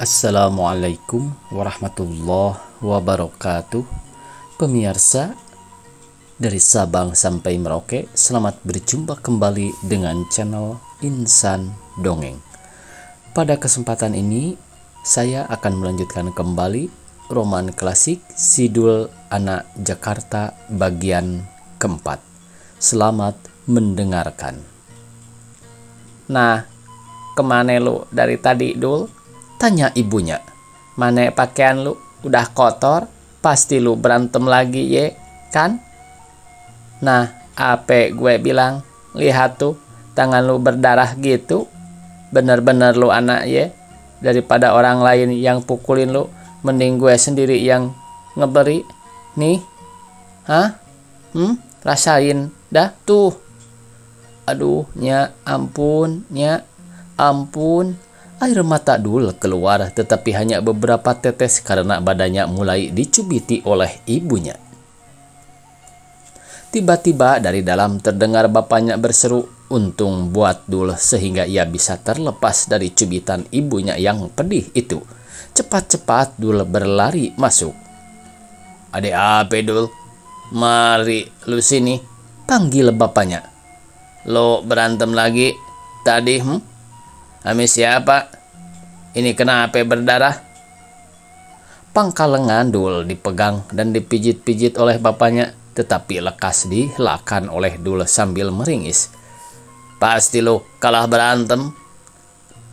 Assalamualaikum warahmatullahi wabarakatuh. Pemirsa dari Sabang sampai Merauke, selamat berjumpa kembali dengan channel Insan Dongeng. Pada kesempatan ini, saya akan melanjutkan kembali roman klasik Sidul Anak Jakarta bagian keempat. Selamat mendengarkan. Nah, kemana lu dari tadi, Dul? Tanya ibunya. Mana pakaian lu udah kotor? Pasti lu berantem lagi ye, kan? Nah, apa gue bilang? Lihat tuh, tangan lu berdarah gitu. Bener-bener lu anak ye. Daripada orang lain yang pukulin lu, mending gue sendiri yang ngeberi. Nih, hah? Rasain dah tuh. Aduh, nya ampun, nya ampun. Air mata Dul keluar, tetapi hanya beberapa tetes karena badannya mulai dicubiti oleh ibunya. Tiba-tiba dari dalam terdengar bapaknya berseru, untung buat Dul sehingga ia bisa terlepas dari cubitan ibunya yang pedih itu. Cepat-cepat Dul berlari masuk. "Adek apa Dul? Mari lu sini," panggil bapaknya. "Lo berantem lagi tadi, Ame siapa? Ini kenapa berdarah?" Pangkal lengan Dul dipegang dan dipijit-pijit oleh bapaknya, tetapi lekas dihelakan oleh Dul sambil meringis. "Pasti lo kalah berantem."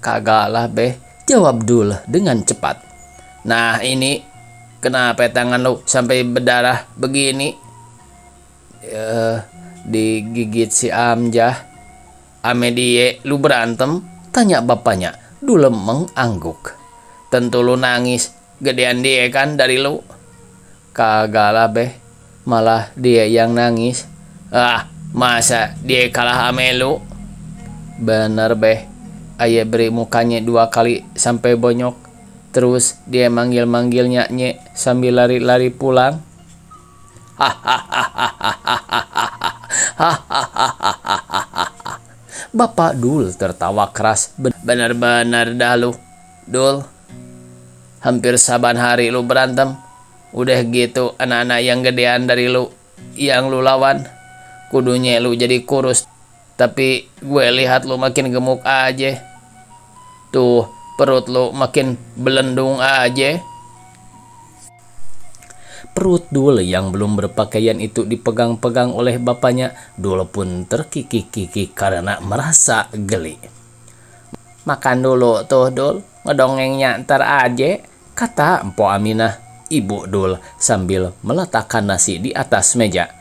"Kagak lah beh," jawab Dul dengan cepat. "Nah ini, kenapa tangan lo sampai berdarah begini?" Digigit si Amjah." "Ame die lu berantem?" tanya bapaknya. Dul mengangguk. "Tentu lu nangis, gedean dia kan dari lu." "Kagak lah beh, malah dia yang nangis." "Ah, masa dia kalah ame lu?" "Bener beh, ayah beri mukanya 2 kali sampai bonyok. Terus dia manggil-manggilnya nye sambil lari-lari pulang." Bapak Dul tertawa keras. "Benar-benar dah lu, Dul. Hampir saban hari lu berantem. Udah gitu anak-anak yang gedean dari lu yang lu lawan. Kudunya lu jadi kurus. Tapi gue lihat lu makin gemuk aja. Tuh, perut lu makin belendung aja." Perut Dul yang belum berpakaian itu dipegang-pegang oleh bapaknya. Dul pun terkikik-kikik karena merasa geli. "Makan dulu tuh Dul, ngedongengnya ntar aja," kata Mpok Aminah, ibu Dul sambil meletakkan nasi di atas meja.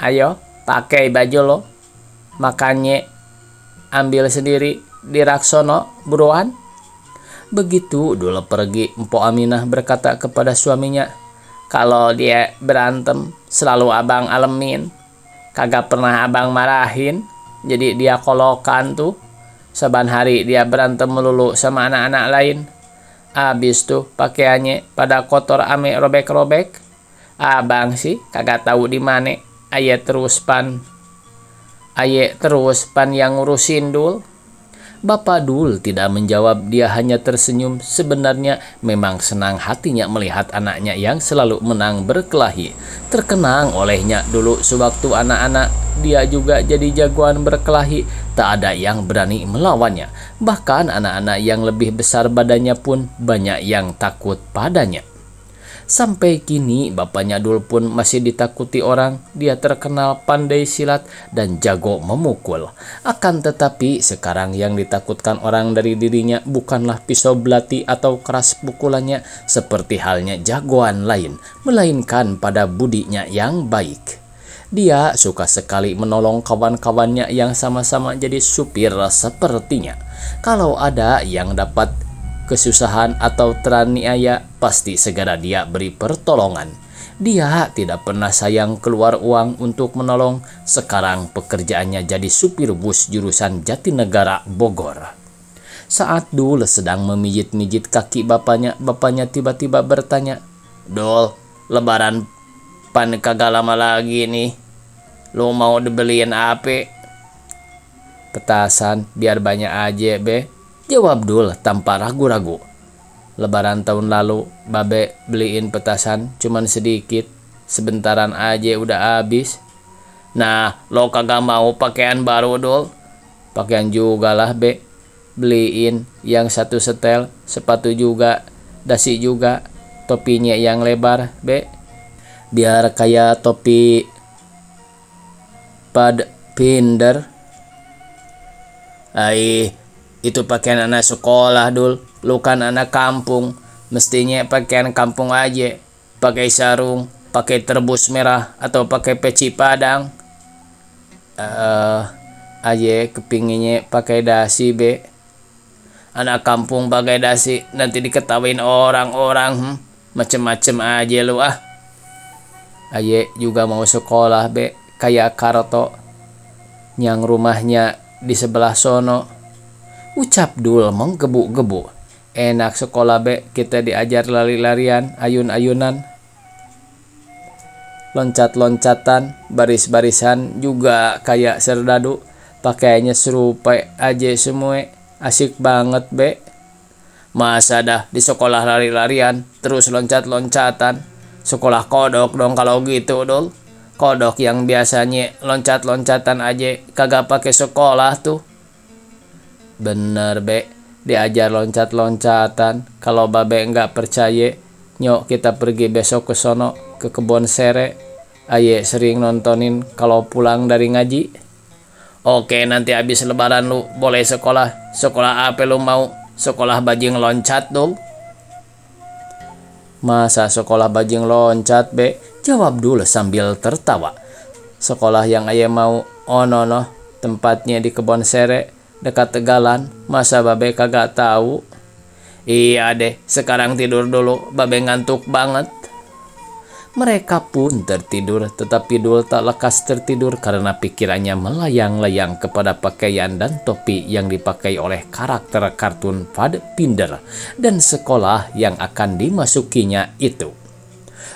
"Ayo, pakai baju lo. Makannya ambil sendiri di Raksono buruan." Begitu Dul pergi, Mpok Aminah berkata kepada suaminya, "Kalau dia berantem selalu abang alemin. Kagak pernah abang marahin. Jadi dia kolokan tuh. Saban hari dia berantem melulu sama anak-anak lain. Abis tuh pakaiannya pada kotor ame robek-robek. Abang sih kagak tahu di mana. Aye terus pan yang ngurusin Dul." Bapak Dul tidak menjawab, dia hanya tersenyum. Sebenarnya memang senang hatinya melihat anaknya yang selalu menang berkelahi. Terkenang olehnya dulu sewaktu anak-anak dia juga jadi jagoan berkelahi. Tak ada yang berani melawannya. Bahkan anak-anak yang lebih besar badannya pun banyak yang takut padanya. Sampai kini bapaknya Dul pun masih ditakuti orang. Dia terkenal pandai silat dan jago memukul. Akan tetapi sekarang yang ditakutkan orang dari dirinya bukanlah pisau belati atau keras pukulannya seperti halnya jagoan lain, melainkan pada budinya yang baik. Dia suka sekali menolong kawan-kawannya yang sama-sama jadi supir sepertinya. Kalau ada yang dapat kesusahan atau teraniaya, pasti segera dia beri pertolongan. Dia tidak pernah sayang keluar uang untuk menolong. Sekarang pekerjaannya jadi supir bus jurusan Jatinegara Bogor. Saat Dul sedang memijit-mijit kaki bapaknya tiba-tiba bertanya, "Dul, lebaran pan kagak lama lagi nih. Lu mau dibeliin apa?" "Petasan biar banyak aja be," jawab Dul tanpa ragu-ragu. Lebaran tahun lalu babe beliin petasan cuman sedikit, sebentaran aja udah habis. Nah, lo kagak mau pakaian baru Dul? Pakaian juga lah be, beliin yang satu setel, sepatu juga, dasi juga, topinya yang lebar be, biar kayak topi pad pinder. Itu pakaian anak sekolah Dul, lu kan anak kampung, mestinya pakaian kampung aja, pakai sarung, pakai terbus merah atau pakai peci padang. Aja kepinginnya pakai dasi be, anak kampung pakai dasi nanti diketawain orang-orang, macem-macem aja lu ah. Aye juga mau sekolah be, kayak Karto yang rumahnya di sebelah sono. Ucap Dul menggebu-gebu. Enak sekolah be, kita diajar lari-larian, ayun-ayunan, loncat-loncatan, baris-barisan juga kayak serdadu. Pakaiannya serupa aja semua, asik banget be. Masa dah di sekolah lari-larian terus loncat-loncatan? Sekolah kodok dong kalau gitu Dul. Kodok yang biasanya loncat-loncatan aja kagak pakai sekolah tuh. Bener be, diajar loncat-loncatan. Kalau babe nggak percaya, nyok kita pergi besok ke sono, ke kebon sere. Aye sering nontonin kalau pulang dari ngaji. Oke, nanti habis lebaran lu boleh sekolah. Sekolah apa lu mau? Sekolah bajing loncat Dul. Masa sekolah bajing loncat be? Jawab Dul sambil tertawa. Sekolah yang ayah mau, oh no, tempatnya di kebon sere, dekat Tegalan. Masa babe kagak tahu? Iya deh, sekarang tidur dulu, babe ngantuk banget. Mereka pun tertidur, tetapi Dul tak lekas tertidur karena pikirannya melayang-layang kepada pakaian dan topi yang dipakai oleh karakter kartun Pad Pinder dan sekolah yang akan dimasukinya itu.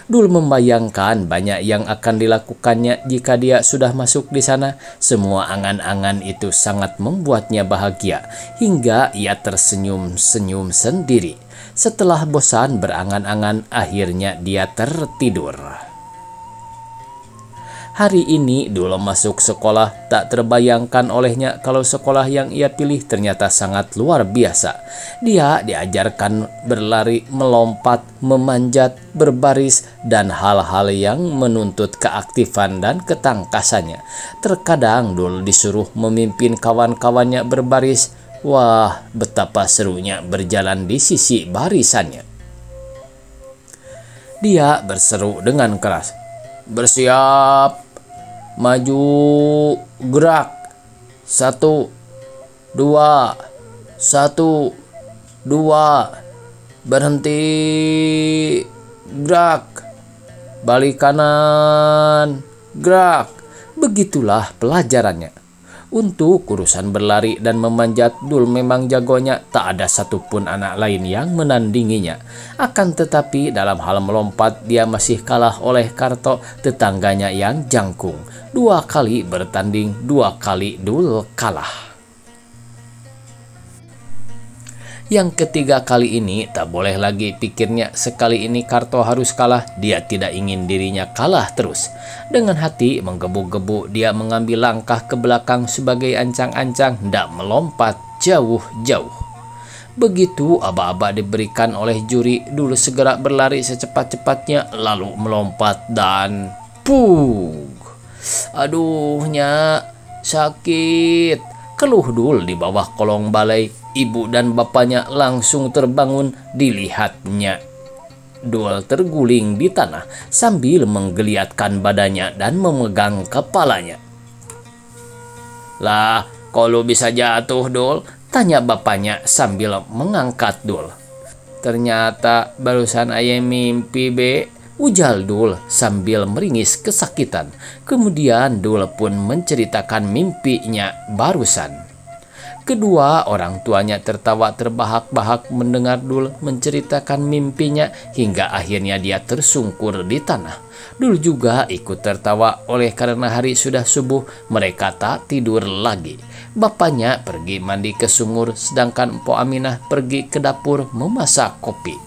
Dul membayangkan banyak yang akan dilakukannya jika dia sudah masuk di sana. Semua angan-angan itu sangat membuatnya bahagia hingga ia tersenyum-senyum sendiri. Setelah bosan berangan-angan, akhirnya dia tertidur. Hari ini Dul masuk sekolah, tak terbayangkan olehnya kalau sekolah yang ia pilih ternyata sangat luar biasa. Dia diajarkan berlari, melompat, memanjat, berbaris, dan hal-hal yang menuntut keaktifan dan ketangkasannya. Terkadang Dul disuruh memimpin kawan-kawannya berbaris. Wah, betapa serunya berjalan di sisi barisannya. Dia berseru dengan keras, "Bersiap, maju, gerak, 1, 2, 1, 2, berhenti, gerak, balik kanan, gerak." Begitulah pelajarannya. Untuk urusan berlari dan memanjat, Dul memang jagonya, tak ada satupun anak lain yang menandinginya. Akan tetapi dalam hal melompat dia masih kalah oleh Karto, tetangganya yang jangkung. 2 kali bertanding, 2 kali Dul kalah. Yang ketiga kali ini tak boleh lagi pikirnya, sekali ini Karto harus kalah. Dia tidak ingin dirinya kalah terus. Dengan hati menggebu-gebu dia mengambil langkah ke belakang sebagai ancang-ancang hendak melompat jauh-jauh. Begitu aba-aba diberikan oleh juri, Dul segera berlari secepat-cepatnya lalu melompat dan pug. Aduh nyak, sakit, keluh Dul di bawah kolong balai. Ibu dan bapaknya langsung terbangun. Dilihatnya Dul terguling di tanah sambil menggeliatkan badannya dan memegang kepalanya. "Lah, kok lu bisa jatuh Dul?" tanya bapaknya sambil mengangkat Dul. "Ternyata barusan ayah mimpi be," ujar Dul sambil meringis kesakitan. Kemudian Dul pun menceritakan mimpinya barusan. Kedua orang tuanya tertawa terbahak-bahak mendengar Dul menceritakan mimpinya hingga akhirnya dia tersungkur di tanah. Dul juga ikut tertawa oleh karena hari sudah subuh mereka tak tidur lagi. Bapaknya pergi mandi ke sumur sedangkan Mpok Aminah pergi ke dapur memasak kopi.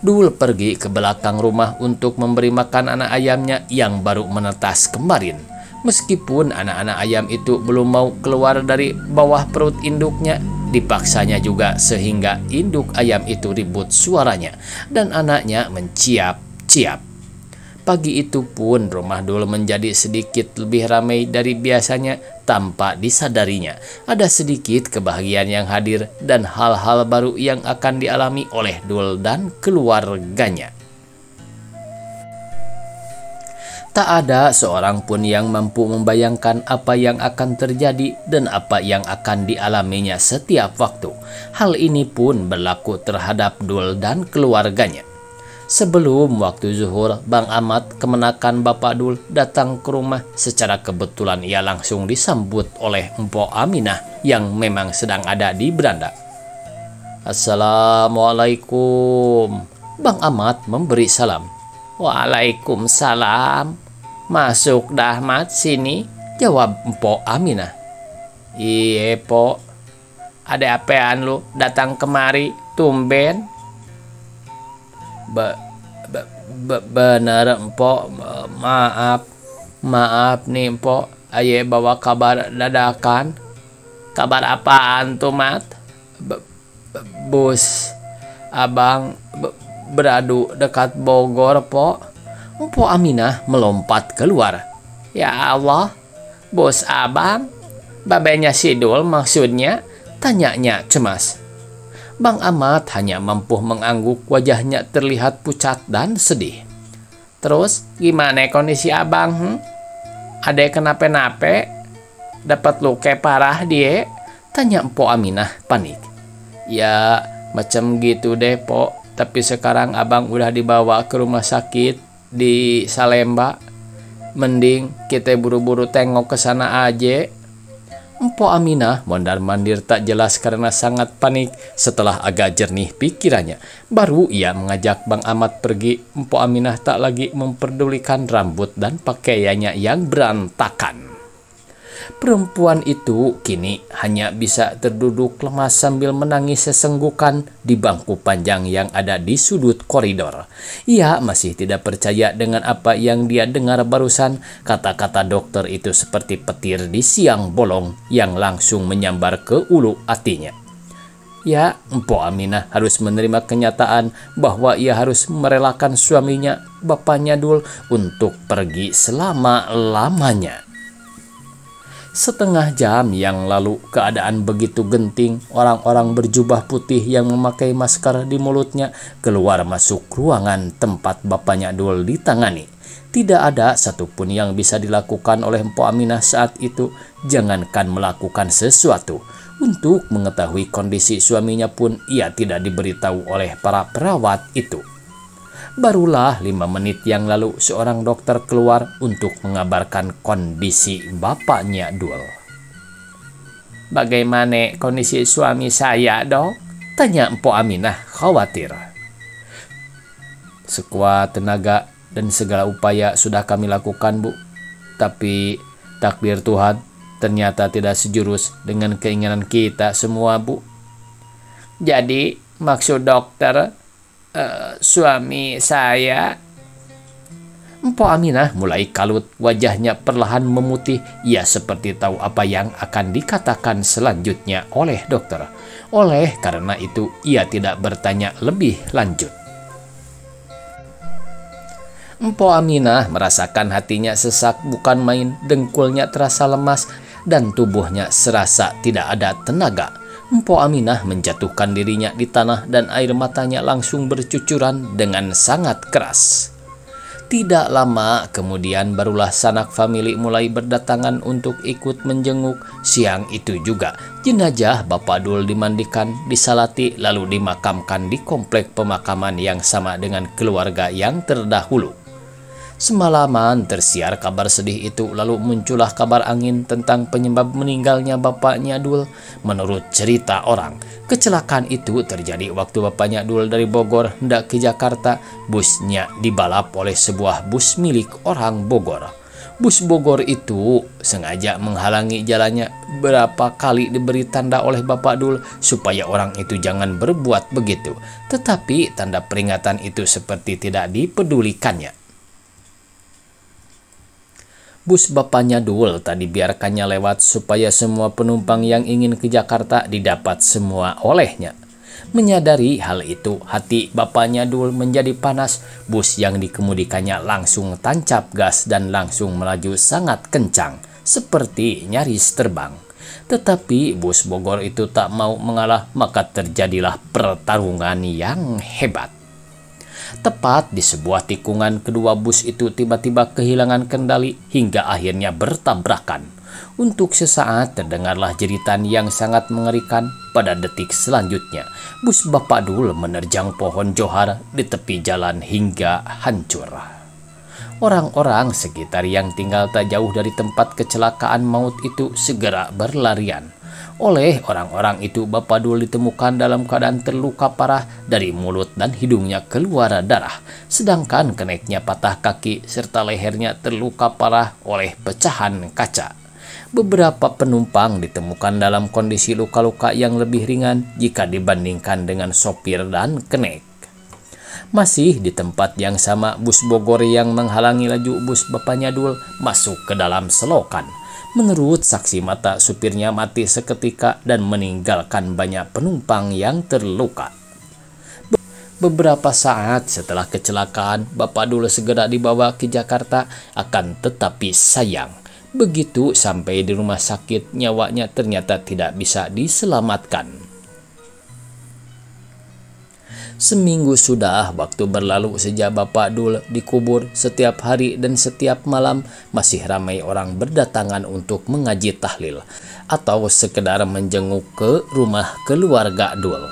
Dul pergi ke belakang rumah untuk memberi makan anak ayamnya yang baru menetas kemarin. Meskipun anak-anak ayam itu belum mau keluar dari bawah perut induknya, dipaksanya juga sehingga induk ayam itu ribut suaranya dan anaknya menciap-ciap. Pagi itu pun rumah Dul menjadi sedikit lebih ramai dari biasanya tanpa disadarinya. Ada sedikit kebahagiaan yang hadir dan hal-hal baru yang akan dialami oleh Dul dan keluarganya. Tak ada seorang pun yang mampu membayangkan apa yang akan terjadi dan apa yang akan dialaminya setiap waktu. Hal ini pun berlaku terhadap Dul dan keluarganya. Sebelum waktu zuhur, Bang Ahmad, kemenakan Bapak Dul, datang ke rumah. Secara kebetulan ia langsung disambut oleh Mpok Aminah yang memang sedang ada di beranda. "Assalamualaikum." Bang Ahmad memberi salam. "Waalaikumsalam. Masuk dah Mat sini," jawab Mpok Aminah. "Iye Pok, ada apaan lu datang kemari tumben?" Bener Mpok, maaf nih Mpok, aye bawa kabar dadakan." "Kabar apaan tuh Mat?" "Bus abang beradu dekat Bogor Pok." Mpok Aminah melompat keluar. "Ya Allah, bos abang? Babenya si Dul maksudnya?" tanyanya cemas. Bang Ahmad hanya mampu mengangguk, wajahnya terlihat pucat dan sedih. "Terus gimana kondisi abang? Ada kenapa-napa? Dapat luka parah dia?" tanya Mpok Aminah panik. "Ya macam gitu deh Pok, tapi sekarang abang udah dibawa ke rumah sakit di Salemba. Mending kita buru-buru tengok ke sana aja." Mpok Aminah mondar-mandir tak jelas karena sangat panik. Setelah agak jernih pikirannya, baru ia mengajak Bang Ahmad pergi. Mpok Aminah tak lagi memperdulikan rambut dan pakaiannya yang berantakan. Perempuan itu kini hanya bisa terduduk lemas sambil menangis sesenggukan di bangku panjang yang ada di sudut koridor. Ia masih tidak percaya dengan apa yang dia dengar barusan. Kata-kata dokter itu seperti petir di siang bolong yang langsung menyambar ke ulu hatinya. Ya, Mpok Aminah harus menerima kenyataan bahwa ia harus merelakan suaminya, bapaknya Dul, untuk pergi selama-lamanya. Setengah jam yang lalu keadaan begitu genting. Orang-orang berjubah putih yang memakai masker di mulutnya keluar masuk ruangan tempat bapaknya Dul ditangani. Tidak ada satupun yang bisa dilakukan oleh Mpok Aminah saat itu. Jangankan melakukan sesuatu, untuk mengetahui kondisi suaminya pun ia tidak diberitahu oleh para perawat itu. Barulah 5 menit yang lalu seorang dokter keluar untuk mengabarkan kondisi bapaknya Dul. "Bagaimana kondisi suami saya, Dok?" tanya Mpok Aminah khawatir. "Sekuat tenaga dan segala upaya sudah kami lakukan, Bu. Tapi takdir Tuhan ternyata tidak sejurus dengan keinginan kita semua, Bu." "Jadi maksud dokter suami saya?" Mpok Aminah mulai kalut, wajahnya perlahan memutih. Ia seperti tahu apa yang akan dikatakan selanjutnya oleh dokter. Oleh karena itu ia tidak bertanya lebih lanjut. Mpok Aminah merasakan hatinya sesak bukan main, dengkulnya terasa lemas dan tubuhnya serasa tidak ada tenaga. Mpok Aminah menjatuhkan dirinya di tanah dan air matanya langsung bercucuran dengan sangat keras. Tidak lama kemudian barulah sanak famili mulai berdatangan untuk ikut menjenguk. Siang itu juga jenazah Bapak Dul dimandikan, disalati lalu dimakamkan di komplek pemakaman yang sama dengan keluarga yang terdahulu. Semalaman tersiar kabar sedih itu, lalu muncullah kabar angin tentang penyebab meninggalnya bapaknya Dul. Menurut cerita orang, kecelakaan itu terjadi waktu bapaknya Dul dari Bogor hendak ke Jakarta. Busnya dibalap oleh sebuah bus milik orang Bogor. Bus Bogor itu sengaja menghalangi jalannya. Berapa kali diberi tanda oleh Bapak Dul supaya orang itu jangan berbuat begitu. Tetapi tanda peringatan itu seperti tidak dipedulikannya. Bus bapaknya Dul tadi biarkannya lewat supaya semua penumpang yang ingin ke Jakarta didapat semua olehnya. Menyadari hal itu, hati bapaknya Dul menjadi panas. Bus yang dikemudikannya langsung tancap gas dan langsung melaju sangat kencang, seperti nyaris terbang. Tetapi bus Bogor itu tak mau mengalah, maka terjadilah pertarungan yang hebat. Tepat di sebuah tikungan, kedua bus itu tiba-tiba kehilangan kendali hingga akhirnya bertabrakan. Untuk sesaat terdengarlah jeritan yang sangat mengerikan. Pada detik selanjutnya, bus Bapak Dul menerjang pohon johar di tepi jalan hingga hancur. Orang-orang sekitar yang tinggal tak jauh dari tempat kecelakaan maut itu segera berlarian. Oleh orang-orang itu, Bapak Dul ditemukan dalam keadaan terluka parah, dari mulut dan hidungnya keluar darah, sedangkan keneknya patah kaki serta lehernya terluka parah oleh pecahan kaca. Beberapa penumpang ditemukan dalam kondisi luka-luka yang lebih ringan jika dibandingkan dengan sopir dan kenek. Masih di tempat yang sama, bus Bogor yang menghalangi laju bus bapaknya Dul masuk ke dalam selokan. Menurut saksi mata, supirnya mati seketika dan meninggalkan banyak penumpang yang terluka. Beberapa saat setelah kecelakaan, Bapak Dul segera dibawa ke Jakarta. Akan tetapi sayang, begitu sampai di rumah sakit, nyawanya ternyata tidak bisa diselamatkan. Seminggu sudah waktu berlalu sejak Bapak Dul dikubur. Setiap hari dan setiap malam masih ramai orang berdatangan untuk mengaji tahlil atau sekedar menjenguk ke rumah keluarga Dul.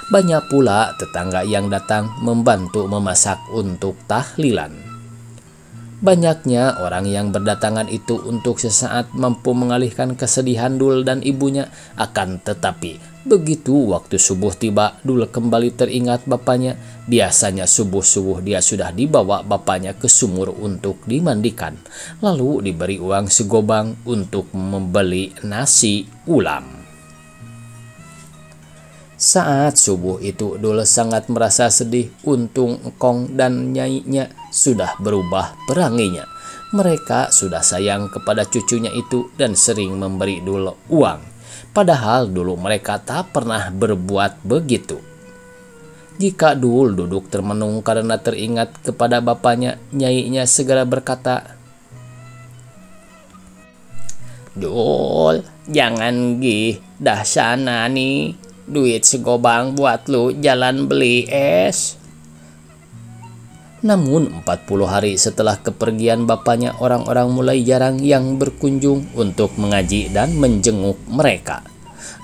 Banyak pula tetangga yang datang membantu memasak untuk tahlilan. Banyaknya orang yang berdatangan itu untuk sesaat mampu mengalihkan kesedihan Dul dan ibunya. Akan tetapi begitu waktu subuh tiba, Dul kembali teringat bapaknya. Biasanya subuh-subuh dia sudah dibawa bapaknya ke sumur untuk dimandikan, lalu diberi uang segobang untuk membeli nasi ulam. Saat subuh itu, Dul sangat merasa sedih. Untung Engkong dan nyainya sudah berubah peranginya. Mereka sudah sayang kepada cucunya itu dan sering memberi Dul uang. Padahal dulu mereka tak pernah berbuat begitu. Jika Dul duduk termenung karena teringat kepada bapaknya, nyainya segera berkata, "Dul, jangan gih, dah sana nih. Duit segobang buat lu jalan beli es." Namun 40 hari setelah kepergian bapaknya, orang-orang mulai jarang yang berkunjung untuk mengaji dan menjenguk mereka.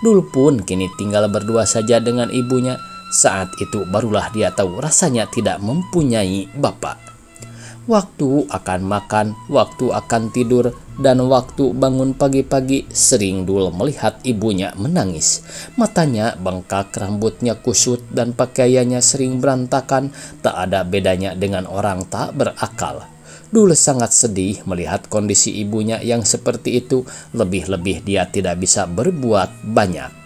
Dul pun kini tinggal berdua saja dengan ibunya. Saat itu barulah dia tahu rasanya tidak mempunyai bapak. Waktu akan makan, waktu akan tidur, dan waktu bangun pagi-pagi sering Dul melihat ibunya menangis. Matanya bengkak, rambutnya kusut, dan pakaiannya sering berantakan. Tak ada bedanya dengan orang tak berakal. Dul sangat sedih melihat kondisi ibunya yang seperti itu. Lebih-lebih dia tidak bisa berbuat banyak.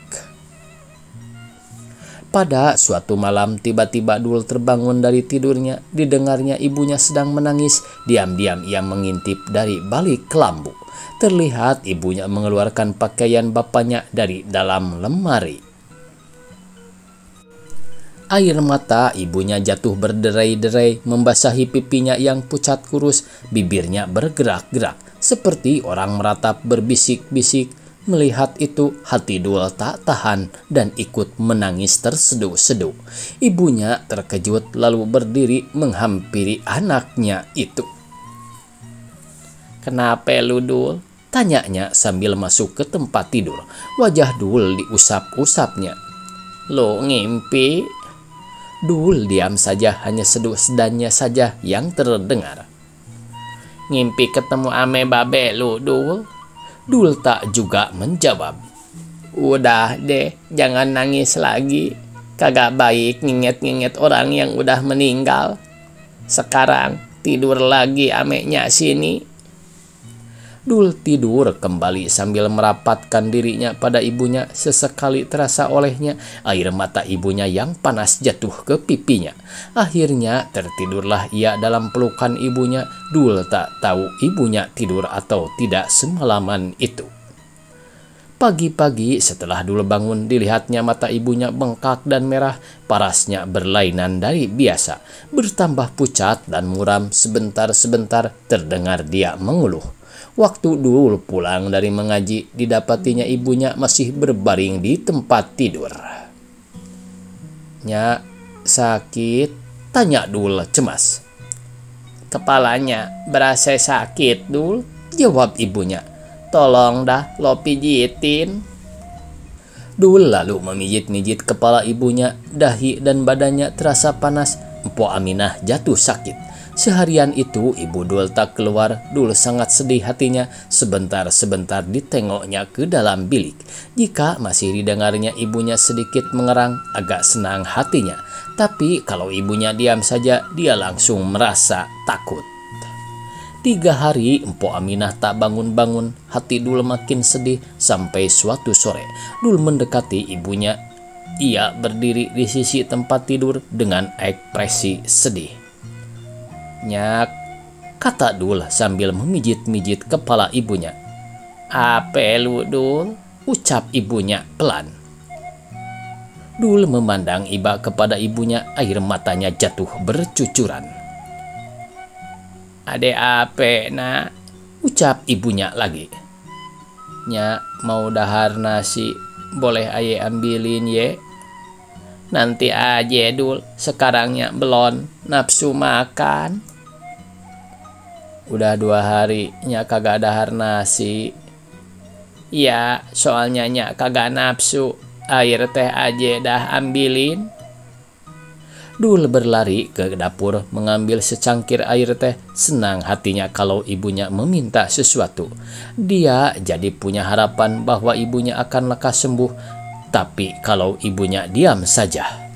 Pada suatu malam, tiba-tiba Dul terbangun dari tidurnya. Didengarnya ibunya sedang menangis. Diam-diam ia mengintip dari balik kelambu. Terlihat ibunya mengeluarkan pakaian bapaknya dari dalam lemari. Air mata ibunya jatuh berderai-derai, membasahi pipinya yang pucat kurus. Bibirnya bergerak-gerak seperti orang meratap berbisik-bisik. Melihat itu, hati Dul tak tahan dan ikut menangis terseduh-seduh. Ibunya terkejut lalu berdiri menghampiri anaknya itu. "Kenapa lu, Dul?" tanyanya sambil masuk ke tempat tidur. Wajah Dul diusap-usapnya. "Lu ngimpi?" Dul diam saja, hanya seduh-sedahnya saja yang terdengar. ngimpi ketemu ame babe lu, Dul. Dul tak juga menjawab. Udah deh, jangan nangis lagi. Kagak baik nginget-nginget orang yang udah meninggal. Sekarang tidur lagi ameknya sini. Dul tidur kembali sambil merapatkan dirinya pada ibunya. Sesekali terasa olehnya air mata ibunya yang panas jatuh ke pipinya. Akhirnya tertidurlah ia dalam pelukan ibunya. Dul tak tahu ibunya tidur atau tidak semalaman itu. Pagi-pagi setelah Dul bangun, dilihatnya mata ibunya bengkak dan merah, parasnya berlainan dari biasa, bertambah pucat dan muram. Sebentar-sebentar terdengar dia mengeluh. Waktu Dul pulang dari mengaji, didapatinya ibunya masih berbaring di tempat tidur. Nya, sakit? Tanya Dul cemas. Kepalanya berasa sakit, Dul, jawab ibunya. Tolong dah lo pijitin. Dul lalu memijit-mijit kepala ibunya, dahi dan badannya terasa panas. Mpok Aminah jatuh sakit. Seharian itu ibu Dul tak keluar. Dul sangat sedih hatinya. Sebentar-sebentar ditengoknya ke dalam bilik. Jika masih didengarnya ibunya sedikit mengerang, agak senang hatinya. Tapi kalau ibunya diam saja, dia langsung merasa takut. 3 hari Mpok Aminah tak bangun-bangun. Hati Dul makin sedih sampai suatu sore Dul mendekati ibunya. Ia berdiri di sisi tempat tidur dengan ekspresi sedih. Nyak, kata Dul sambil memijit-mijit kepala ibunya. Apa lu, Dul? Ucap ibunya pelan. Dul memandang iba kepada ibunya, air matanya jatuh bercucuran. Ade apa, nak? Ucap ibunya lagi. Nyak, mau dahar nasi, boleh aye ambilin ye? Nanti aja, Dul, sekarangnya belum nafsu makan. Udah 2 hari Nyak kagak dahar nasi. Ya, soalnya Nyak kagak nafsu. Air teh aja dah ambilin. Dul berlari ke dapur mengambil secangkir air teh. Senang hatinya kalau ibunya meminta sesuatu. Dia jadi punya harapan bahwa ibunya akan lekas sembuh. Tapi kalau ibunya diam saja,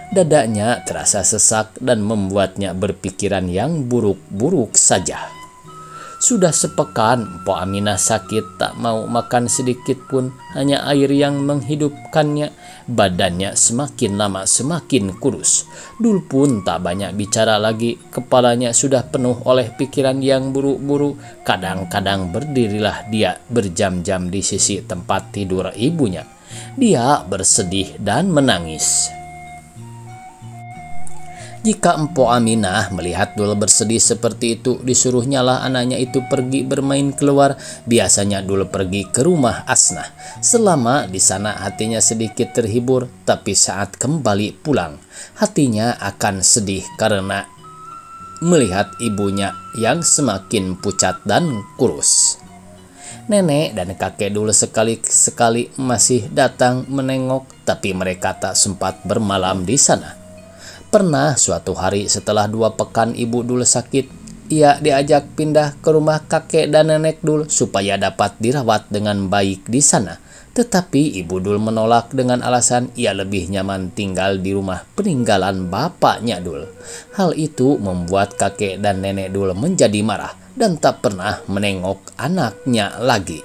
dadanya terasa sesak dan membuatnya berpikiran yang buruk-buruk saja. Sudah sepekan Mpok Aminah sakit, tak mau makan sedikit pun, hanya air yang menghidupkannya. Badannya semakin lama semakin kurus. Dul pun tak banyak bicara lagi, kepalanya sudah penuh oleh pikiran yang buruk-buruk. Kadang-kadang berdirilah dia berjam-jam di sisi tempat tidur ibunya. Dia bersedih dan menangis. Jika Mpok Aminah melihat Dul bersedih seperti itu, disuruhnyalah anaknya itu pergi bermain keluar. Biasanya Dul pergi ke rumah Asnah. Selama di sana hatinya sedikit terhibur, tapi saat kembali pulang, hatinya akan sedih karena melihat ibunya yang semakin pucat dan kurus. Nenek dan kakek Dul sekali-sekali masih datang menengok, tapi mereka tak sempat bermalam di sana. Pernah suatu hari setelah 2 pekan ibu Dul sakit, ia diajak pindah ke rumah kakek dan nenek Dul supaya dapat dirawat dengan baik di sana. Tetapi ibu Dul menolak dengan alasan ia lebih nyaman tinggal di rumah peninggalan bapaknya Dul. Hal itu membuat kakek dan nenek Dul menjadi marah dan tak pernah menengok anaknya lagi.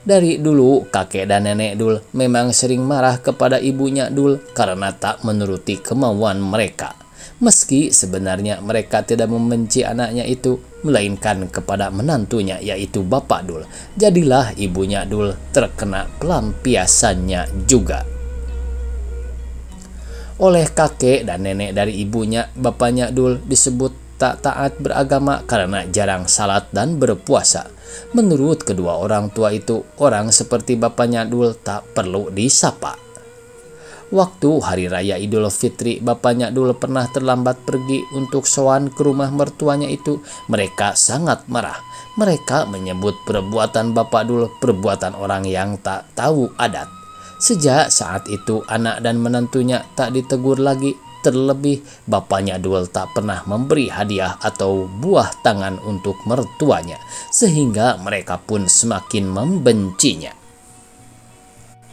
Dari dulu kakek dan nenek Dul memang sering marah kepada ibunya Dul karena tak menuruti kemauan mereka. Meski sebenarnya mereka tidak membenci anaknya itu, melainkan kepada menantunya yaitu Bapak Dul. Jadilah ibunya Dul terkena pelampiasannya juga. Oleh kakek dan nenek dari ibunya, bapaknya Dul disebut tak taat beragama karena jarang salat dan berpuasa. Menurut kedua orang tua itu, orang seperti bapaknya Dul tak perlu disapa. Waktu hari raya Idul Fitri, bapaknya Dul pernah terlambat pergi untuk sowan ke rumah mertuanya itu. Mereka sangat marah. Mereka menyebut perbuatan Bapak Dul perbuatan orang yang tak tahu adat. Sejak saat itu anak dan menantunya tak ditegur lagi. Terlebih bapaknya Dul tak pernah memberi hadiah atau buah tangan untuk mertuanya, sehingga mereka pun semakin membencinya.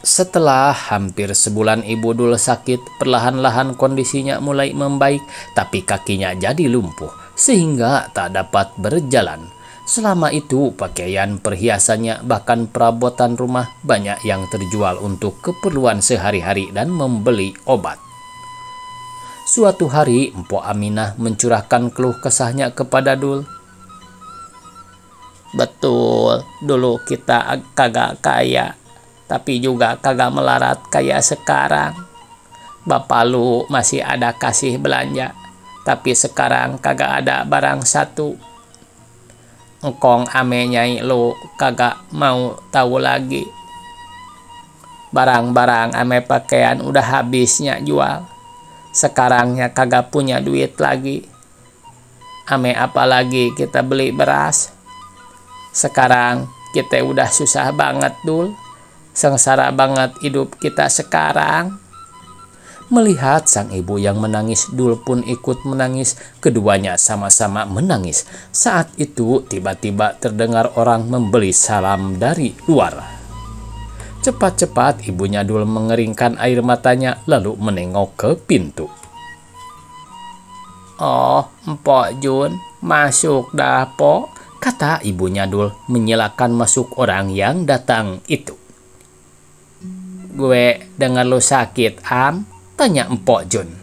Setelah hampir sebulan Ibu Dul sakit, perlahan-lahan kondisinya mulai membaik, tapi kakinya jadi lumpuh sehingga tak dapat berjalan. Selama itu pakaian, perhiasannya, bahkan perabotan rumah banyak yang terjual untuk keperluan sehari-hari dan membeli obat. Suatu hari Mpok Aminah mencurahkan keluh kesahnya kepada Dul. Betul, dulu kita kagak kaya, tapi juga kagak melarat kayak sekarang. Bapak lu masih ada kasih belanja, tapi sekarang kagak ada barang satu. Engkong ame nyai lu kagak mau tahu lagi. Barang-barang ame pakaian udah habisnya jual. Sekarangnya kagak punya duit lagi. Ame apalagi kita beli beras. Sekarang kita udah susah banget Dul. Sengsara banget hidup kita sekarang. Melihat sang ibu yang menangis, Dul pun ikut menangis. Keduanya sama-sama menangis. Saat itu tiba-tiba terdengar orang membeli salam dari luar. Cepat-cepat ibunya Dul mengeringkan air matanya lalu menengok ke pintu. Oh, Mpok Jun, masuk dah, Po, kata ibunya Dul menyilakan masuk orang yang datang itu. Gue dengar lu sakit, Am, tanya Mpok Jun.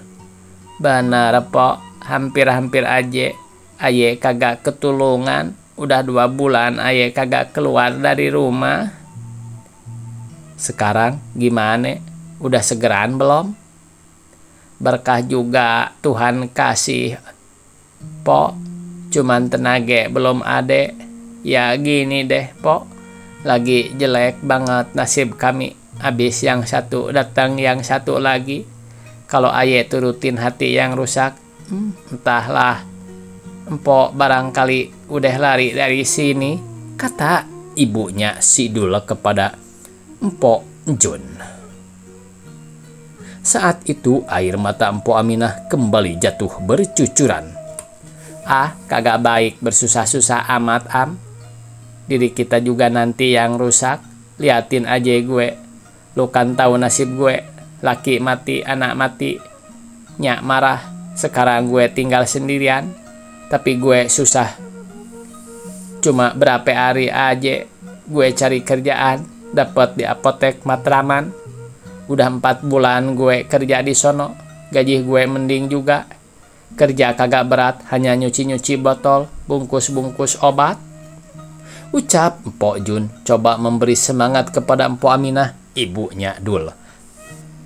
Benar, Po, hampir-hampir aja. Aye kagak ketulungan, udah 2 bulan aye kagak keluar dari rumah. Sekarang gimana? Udah segeran belum? Berkah juga Tuhan kasih, Po. Cuman tenaga belum ada. Ya gini deh, Po. Lagi jelek banget nasib kami. Habis yang satu datang yang satu lagi. Kalau aye turutin hati yang rusak, entahlah. Empok barangkali udah lari dari sini, kata ibunya si Dul kepada Mpok Jun. Saat itu air mata Mpok Aminah kembali jatuh bercucuran. Ah, kagak baik bersusah-susah amat, Am. Diri kita juga nanti yang rusak. Liatin aja gue. Lu kan tahu nasib gue. Laki mati, anak mati. Nyak marah. Sekarang gue tinggal sendirian. Tapi gue susah. Cuma berapa hari aja gue cari kerjaan. Dapat di apotek Matraman. Udah 4 bulan gue kerja di sono. Gaji gue mending juga. Kerja kagak berat, hanya nyuci-nyuci botol, bungkus-bungkus obat. Ucap Mpok Jun coba memberi semangat kepada Mpok Aminah, ibunya Dul.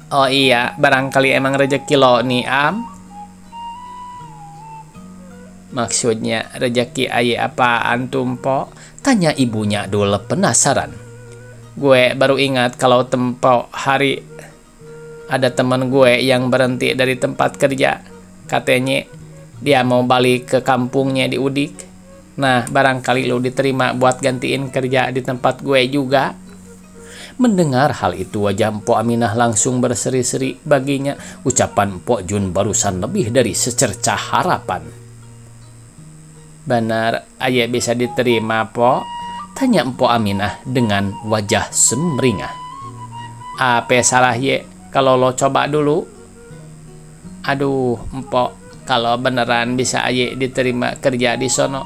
Oh iya, barangkali emang rezeki lo nih, Am. Maksudnya rezeki aye apaan tuh, Mpok? Tanya ibunya Dul penasaran. Gue baru ingat kalau tempo hari ada teman gue yang berhenti dari tempat kerja. Katanya dia mau balik ke kampungnya di Udik. Nah, barangkali lu diterima buat gantiin kerja di tempat gue juga. Mendengar hal itu wajah Mpok Aminah langsung berseri-seri. Baginya ucapan Mpok Jun barusan lebih dari secercah harapan. Benar, aye bisa diterima, Po? Tanya Mpok Aminah dengan wajah semringah. Apa salah ye kalau lo coba dulu? Aduh, Mpok, kalau beneran bisa aye diterima kerja di sono,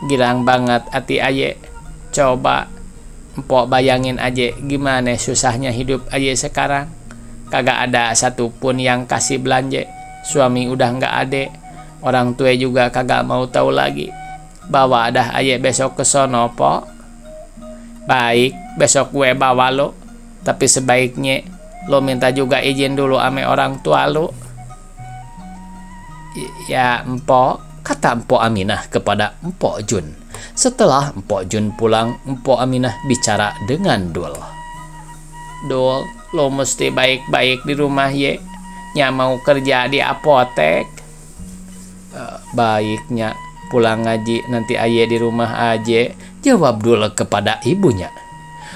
girang banget hati aye. Coba, Mpok bayangin aja gimana susahnya hidup aye sekarang. Kagak ada satupun yang kasih belanja. Suami udah nggak ada. Orang tua juga kagak mau tahu lagi. Bawa dah aye besok ke sono, Po. Baik, besok gue bawa lo. Tapi sebaiknya lo minta juga izin dulu ame orang tua lo. Ya, Mpok, kata Mpok Aminah kepada Mpok Jun. Setelah Mpok Jun pulang, Mpok Aminah bicara dengan Dul. Dul, lo mesti baik-baik di rumah ye. Nya mau kerja di apotek. Baiknya pulang ngaji nanti aye di rumah aja, jawab Dul kepada ibunya.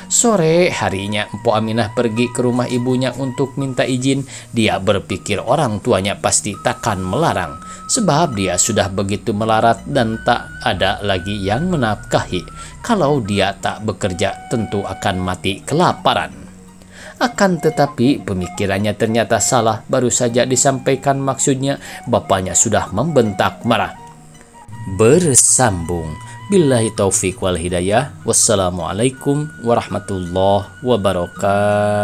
Sore harinya Empu Aminah pergi ke rumah ibunya untuk minta izin. Dia berpikir orang tuanya pasti takkan melarang, sebab dia sudah begitu melarat dan tak ada lagi yang menafkahi. Kalau dia tak bekerja tentu akan mati kelaparan. Akan tetapi pemikirannya ternyata salah. Baru saja disampaikan maksudnya, bapaknya sudah membentak marah. Bersambung. Billahi taufik wal hidayah. Wassalamualaikum warahmatullahi wabarakatuh.